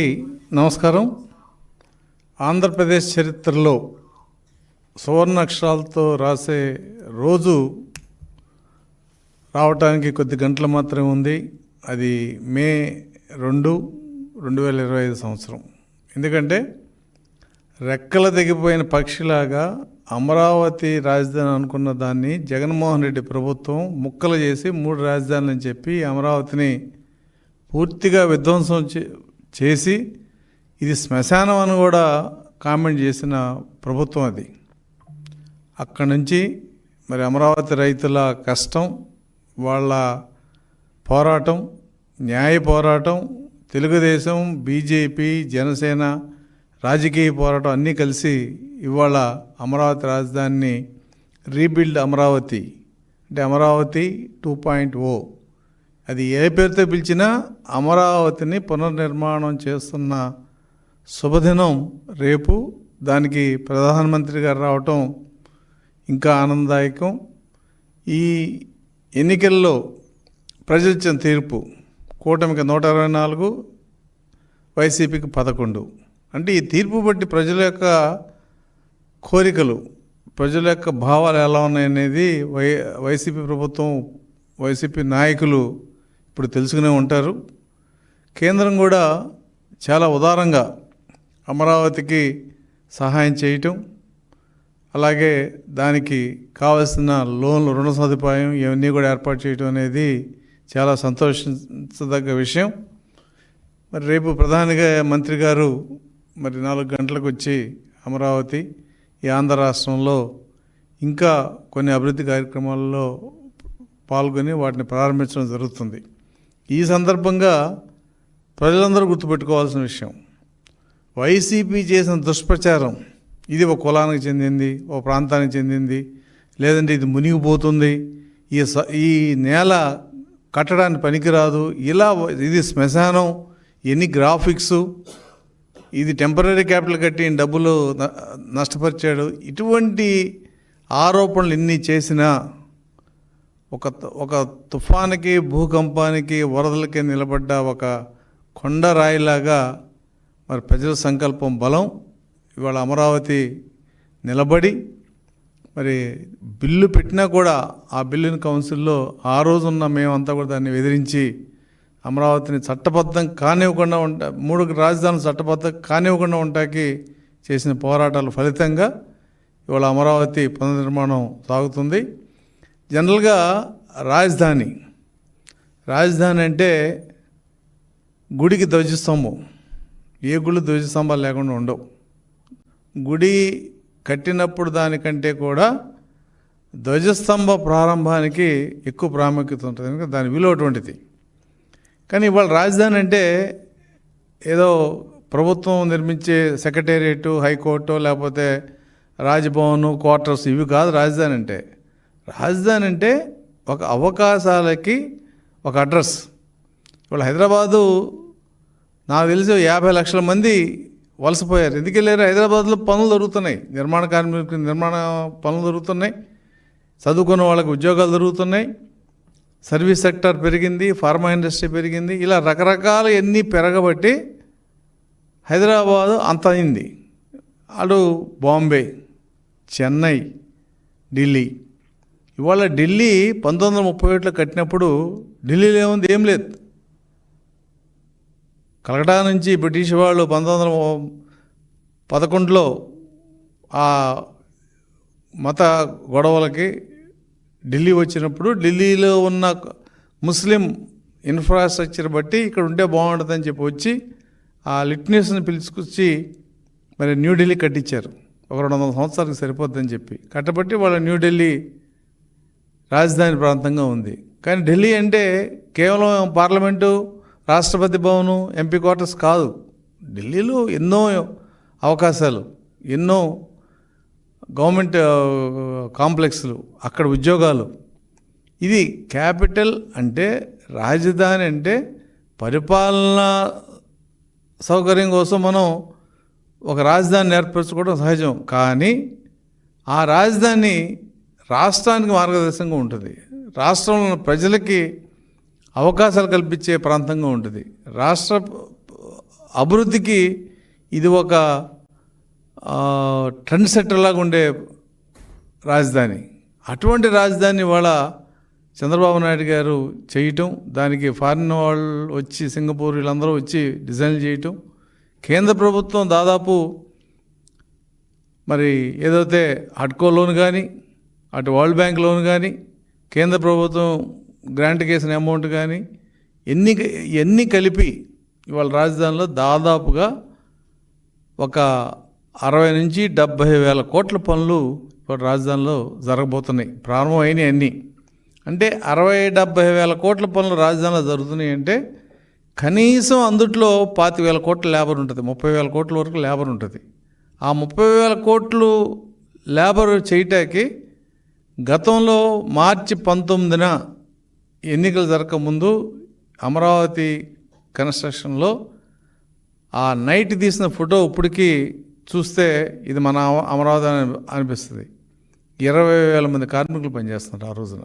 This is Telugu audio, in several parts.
నమస్కారం. ఆంధ్రప్రదేశ్ చరిత్రలో సువర్ణాక్షరాలతో రాసే రోజు రావటానికి కొద్ది గంటలు మాత్రమే ఉంది. అది మే 2, 2025 సంవత్సరం. ఎందుకంటే రెక్కలు తెగిపోయిన పక్షిలాగా అమరావతి రాజధాని అనుకున్న దాన్ని జగన్మోహన్ రెడ్డి ప్రభుత్వం ముక్కలు చేసి 3 రాజధానులని చెప్పి అమరావతిని పూర్తిగా విధ్వంసం చేసి ఇది శ్మశానం అని కూడా కామెంట్ చేసిన ప్రభుత్వం అది. అక్కడి నుంచి మరి అమరావతి రైతుల కష్టం, వాళ్ళ పోరాటం, న్యాయ పోరాటం, తెలుగుదేశం, బీజేపీ, జనసేన రాజకీయ పోరాటం అన్నీ కలిసి ఇవాళ అమరావతి రాజధానిని రీబిల్డ్ అమరావతి అంటే అమరావతి 2.0 అది ఏ పేరుతో పిలిచినా అమరావతిని పునర్నిర్మాణం చేస్తున్న శుభదినం రేపు. దానికి ప్రధానమంత్రి గారు రావటం ఇంకా ఆనందదాయకం. ఈ ఎన్నికల్లో ప్రజలు ఇచ్చిన తీర్పు కూటమికి 124, వైసీపీకి 11. అంటే ఈ తీర్పు బట్టి ప్రజల యొక్క కోరికలు, ప్రజల యొక్క భావాలు ఎలా ఉన్నాయనేది వైసీపీ ప్రభుత్వం, వైసీపీ నాయకులు ఇప్పుడు తెలుసుకునే ఉంటారు. కేంద్రం కూడా చాలా ఉదారంగా అమరావతికి సహాయం చేయటం, అలాగే దానికి కావాల్సిన లోన్లు, రుణ సదుపాయం ఇవన్నీ కూడా ఏర్పాటు చేయటం అనేది చాలా సంతోషించదగ్గ విషయం. మరి రేపు ప్రధానిగా మంత్రి గారు మరి 4 గంటలకు వచ్చి అమరావతి, ఈ ఆంధ్ర రాష్ట్రంలో ఇంకా కొన్ని అభివృద్ధి కార్యక్రమాల్లో పాల్గొని వాటిని ప్రారంభించడం జరుగుతుంది. ఈ సందర్భంగా ప్రజలందరూ గుర్తుపెట్టుకోవాల్సిన విషయం, వైసీపీ చేసిన దుష్ప్రచారం, ఇది ఒక కులానికి చెందింది, ఒక ప్రాంతానికి చెందింది, లేదంటే ఇది మునిగిపోతుంది, ఈ నేల కట్టడానికి పనికిరాదు, ఇలా ఇది శ్మశానం, ఎన్ని గ్రాఫిక్సు, ఇది టెంపరీ క్యాపిటల్ కట్టి డబ్బులు నష్టపరిచాడు, ఇటువంటి ఆరోపణలు ఎన్ని చేసినా ఒక తుఫానికి, భూకంపానికి, వరదలకి నిలబడ్డ ఒక కొండరాయిలాగా మరి ప్రజల సంకల్పం బలం ఇవాళ అమరావతి నిలబడి, మరి బిల్లు పెట్టినా కూడా ఆ బిల్లుని కౌన్సిల్లో ఆ రోజున్న మేమంతా కూడా దాన్ని ఎదిరించి అమరావతిని చట్టబద్ధం కానివ్వకుండా 3 రాజధానులు చట్టబద్ధం కానివ్వకుండా ఉంటాకి చేసిన పోరాటాల ఫలితంగా ఇవాళ అమరావతి పునర్నిర్మాణం సాగుతుంది. జనరల్గా రాజధాని అంటే గుడికి ధ్వజస్తంభం, ఏ గుళ్ళు ధ్వజస్తంభాలు లేకుండా ఉండవు. గుడి కట్టినప్పుడు దానికంటే కూడా ధ్వజస్తంభ ప్రారంభానికి ఎక్కువ ప్రాముఖ్యత ఉంటుంది, ఎందుకంటే దాని విలువ అటువంటిది. కానీ ఇవాళ రాజధాని అంటే ఏదో ప్రభుత్వం నిర్మించే సెక్రటేరియట్, హైకోర్టు, లేకపోతే రాజ్భవన్, క్వార్టర్స్, ఇవి కాదు రాజధాని అంటే. రాజధాని అంటే ఒక అవకాశాలకి ఒక అడ్రస్. ఇవాళ హైదరాబాదు నాకు తెలిసి 50 లక్షల మంది వలసపోయారు. ఎందుకు వెళ్ళారు? హైదరాబాద్లో పనులు జరుగుతున్నాయి, నిర్మాణ కార్మికులకు నిర్మాణ పనులు జరుగుతున్నాయి, చదువుకున్న వాళ్ళకి ఉద్యోగాలు జరుగుతున్నాయి, సర్వీస్ సెక్టర్ పెరిగింది, ఫార్మా ఇండస్ట్రీ పెరిగింది, ఇలా రకరకాల ఎన్ని పెరగబట్టి హైదరాబాదు అంత అయింది. అటు బాంబే, చెన్నై, ఢిల్లీ. ఇవాళ ఢిల్లీ 1931లో కట్టినప్పుడు ఢిల్లీలో ఏముంది? ఏం లేదు. కలకటా నుంచి బ్రిటిష్ వాళ్ళు 1911లో ఆ మత గొడవలకి ఢిల్లీ వచ్చినప్పుడు ఢిల్లీలో ఉన్న ముస్లిం ఇన్ఫ్రాస్ట్రక్చర్ బట్టి ఇక్కడ ఉంటే బాగుంటుందని చెప్పి వచ్చి ఆ లిట్నీస్ని పిలుచుకొచ్చి మరి న్యూఢిల్లీ కట్టించారు. ఒక 200 సంవత్సరాలకు సరిపోద్దని చెప్పి కట్టబట్టి వాళ్ళ న్యూఢిల్లీ రాజధాని ప్రాంతంగా ఉంది. కానీ ఢిల్లీ అంటే కేవలం పార్లమెంటు, రాష్ట్రపతి భవను, ఎంపీ క్వార్టర్స్ కాదు. ఢిల్లీలో ఎన్నో అవకాశాలు, ఎన్నో గవర్నమెంట్ కాంప్లెక్స్లు, అక్కడ ఉద్యోగాలు. ఇది క్యాపిటల్ అంటే, రాజధాని అంటే పరిపాలనా సౌకర్యం కోసం మనం ఒక రాజధానిని ఏర్పరచుకోవడం సహజం. కానీ ఆ రాజధాని రాష్ట్రానికి మార్గదర్శకంగా ఉంటుంది, రాష్ట్రంలో ప్రజలకి అవకాశాలు కల్పించే ప్రాంతంగా ఉంటుంది. రాష్ట్ర అభివృద్ధికి ఇది ఒక ట్రెండ్ సెట్టర్ లాగా ఉండే రాజధాని. అటువంటి రాజధాని ఇవాళ చంద్రబాబు నాయుడు గారు చేయటం, దానికి ఫారిన్ వాళ్ళు వచ్చి సింగపూర్ వీళ్ళందరూ వచ్చి డిజైన్ చేయటం, కేంద్ర ప్రభుత్వం దాదాపు మరి ఏదైతే హడ్కో లోన్ కానీ అటు వరల్డ్ బ్యాంక్ లోన్ కానీ కేంద్ర ప్రభుత్వం గ్రాంట్ చేసిన అమౌంట్ కానీ ఎన్ని కలిపి ఇవాళ రాజధానిలో దాదాపుగా ఒక 60 నుంచి 70 వేల కోట్ల పనులు ఇప్పుడు రాజధానిలో జరగబోతున్నాయి. ప్రారంభమైనవి అన్నీ. అంటే 60-70 వేల కోట్ల పనులు రాజధానిలో జరుగుతున్నాయి అంటే కనీసం అందుట్లో 25,000 కోట్ల లేబర్ ఉంటుంది, 30,000 కోట్ల వరకు లేబర్ ఉంటుంది. ఆ 30,000 కోట్లు లేబర్ చేయటానికి గతంలో మార్చి 19న ఎన్నికలు జరగకముందు అమరావతి కన్స్ట్రక్షన్లో ఆ నైట్ తీసిన ఫోటో ఇప్పటికీ చూస్తే ఇది మన అమరావతి అనిపిస్తుంది. 20,000 మంది కార్మికులు పనిచేస్తున్నారు ఆ రోజున.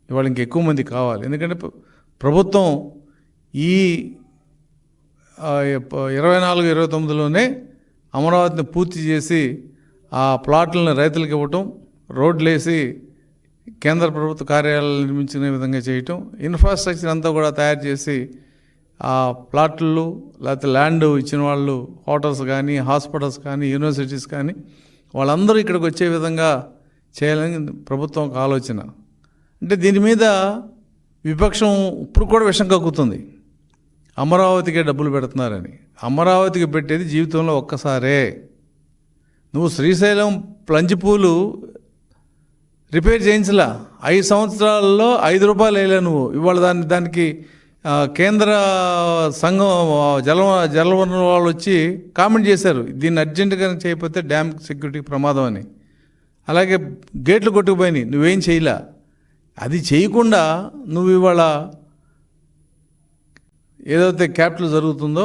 ఇవాళ ఇంకెక్కువ మంది కావాలి. ఎందుకంటే ప్రభుత్వం ఈ 24-29లోనే అమరావతిని పూర్తి చేసి ఆ ప్లాట్లను రైతులకు ఇవ్వటం, రోడ్లు వేసి కేంద్ర ప్రభుత్వ కార్యాలయాలు నిర్మించిన విధంగా చేయటం, ఇన్ఫ్రాస్ట్రక్చర్ అంతా కూడా తయారు చేసి ఆ ప్లాట్లు లేకపోతే ల్యాండ్ ఇచ్చిన వాళ్ళు హోటల్స్ కానీ హాస్పిటల్స్ కానీ యూనివర్సిటీస్ కానీ వాళ్ళందరూ ఇక్కడికి వచ్చే విధంగా చేయాలని ప్రభుత్వం ఒక ఆలోచన. అంటే దీని మీద విపక్షం ఇప్పుడు కూడా విషం కక్కుతుంది, అమరావతికే డబ్బులు పెడుతున్నారని. అమరావతికి పెట్టేది జీవితంలో ఒక్కసారే. నువ్వు శ్రీశైలం ప్లంజ్ పూలు రిపేర్ చేయించలా, 5 సంవత్సరాలలో 5 రూపాయలు వేయలే నువ్వు. ఇవాళ దానికి కేంద్ర సంఘం జలవనరుల వాళ్ళు వచ్చి కామెంట్ చేశారు, దీన్ని అర్జెంటుగా చేయకపోతే డ్యామ్ సెక్యూరిటీకి ప్రమాదం అని. అలాగే గేట్లు కొట్టుకుపోయినాయి, నువ్వేం చేయలే. అది చేయకుండా నువ్వు ఇవాళ ఏదైతే క్యాపిటల్ జరుగుతుందో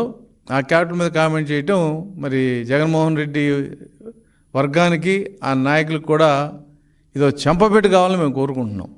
ఆ క్యాపిటల్ మీద కామెంట్ చేయటం మరి జగన్మోహన్ రెడ్డి వర్గానికి ఆ నాయకులకు కూడా ఇదో చెంపపెట్టు కావాలని మేము కోరుకుంటున్నాం.